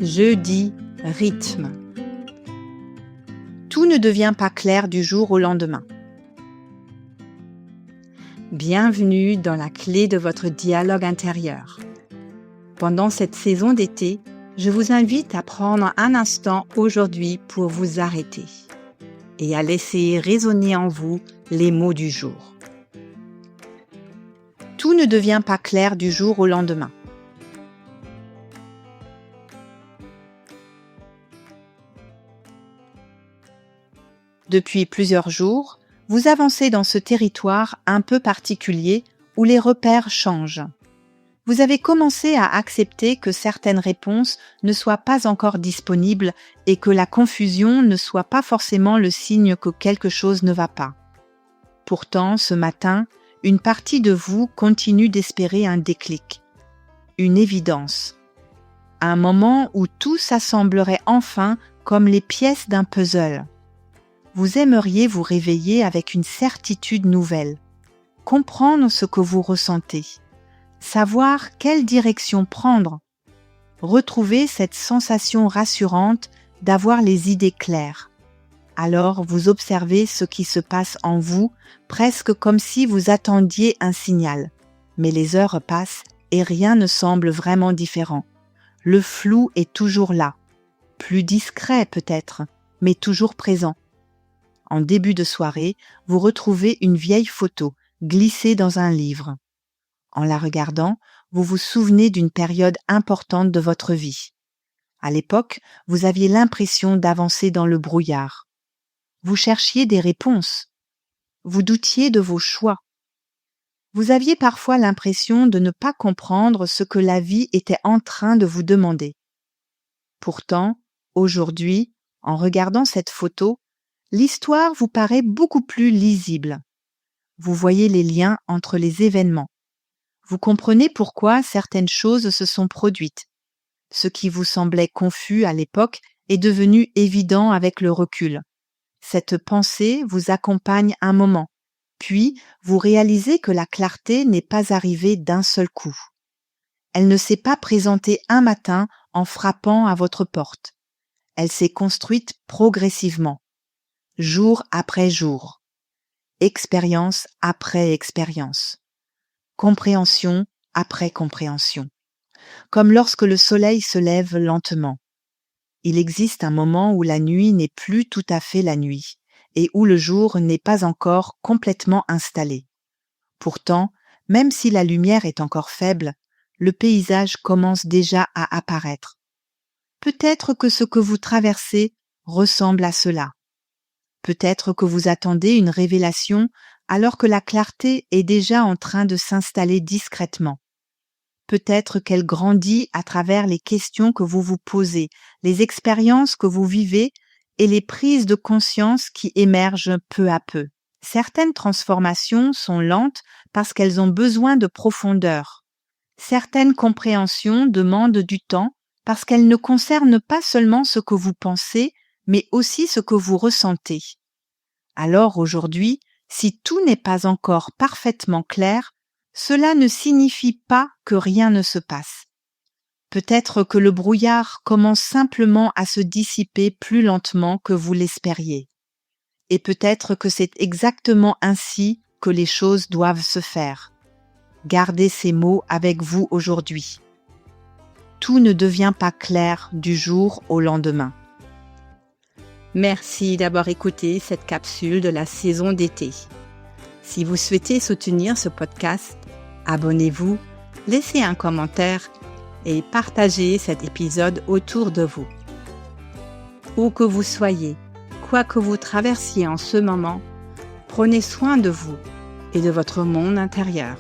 Jeudi, rythme. Tout ne devient pas clair du jour au lendemain. Bienvenue dans la clé de votre dialogue intérieur. Pendant cette saison d'été, je vous invite à prendre un instant aujourd'hui pour vous arrêter et à laisser résonner en vous les mots du jour. Tout ne devient pas clair du jour au lendemain. Depuis plusieurs jours, vous avancez dans ce territoire un peu particulier où les repères changent. Vous avez commencé à accepter que certaines réponses ne soient pas encore disponibles et que la confusion ne soit pas forcément le signe que quelque chose ne va pas. Pourtant, ce matin, une partie de vous continue d'espérer un déclic, une évidence, un moment où tout s'assemblerait enfin comme les pièces d'un puzzle. Vous aimeriez vous réveiller avec une certitude nouvelle, comprendre ce que vous ressentez, savoir quelle direction prendre, retrouver cette sensation rassurante d'avoir les idées claires. Alors vous observez ce qui se passe en vous, presque comme si vous attendiez un signal. Mais les heures passent et rien ne semble vraiment différent. Le flou est toujours là, plus discret peut-être, mais toujours présent. En début de soirée, vous retrouvez une vieille photo glissée dans un livre. En la regardant, vous vous souvenez d'une période importante de votre vie. À l'époque, vous aviez l'impression d'avancer dans le brouillard. Vous cherchiez des réponses. Vous doutiez de vos choix. Vous aviez parfois l'impression de ne pas comprendre ce que la vie était en train de vous demander. Pourtant, aujourd'hui, en regardant cette photo, l'histoire vous paraît beaucoup plus lisible. Vous voyez les liens entre les événements. Vous comprenez pourquoi certaines choses se sont produites. Ce qui vous semblait confus à l'époque est devenu évident avec le recul. Cette pensée vous accompagne un moment, puis vous réalisez que la clarté n'est pas arrivée d'un seul coup. Elle ne s'est pas présentée un matin en frappant à votre porte. Elle s'est construite progressivement. Jour après jour, expérience après expérience, compréhension après compréhension, comme lorsque le soleil se lève lentement. Il existe un moment où la nuit n'est plus tout à fait la nuit et où le jour n'est pas encore complètement installé. Pourtant, même si la lumière est encore faible, le paysage commence déjà à apparaître. Peut-être que ce que vous traversez ressemble à cela. Peut-être que vous attendez une révélation alors que la clarté est déjà en train de s'installer discrètement. Peut-être qu'elle grandit à travers les questions que vous vous posez, les expériences que vous vivez et les prises de conscience qui émergent peu à peu. Certaines transformations sont lentes parce qu'elles ont besoin de profondeur. Certaines compréhensions demandent du temps parce qu'elles ne concernent pas seulement ce que vous pensez, mais aussi ce que vous ressentez. Alors aujourd'hui, si tout n'est pas encore parfaitement clair, cela ne signifie pas que rien ne se passe. Peut-être que le brouillard commence simplement à se dissiper plus lentement que vous l'espériez. Et peut-être que c'est exactement ainsi que les choses doivent se faire. Gardez ces mots avec vous aujourd'hui. Tout ne devient pas clair du jour au lendemain. Merci d'avoir écouté cette capsule de la saison d'été. Si vous souhaitez soutenir ce podcast, abonnez-vous, laissez un commentaire et partagez cet épisode autour de vous. Où que vous soyez, quoi que vous traversiez en ce moment, prenez soin de vous et de votre monde intérieur.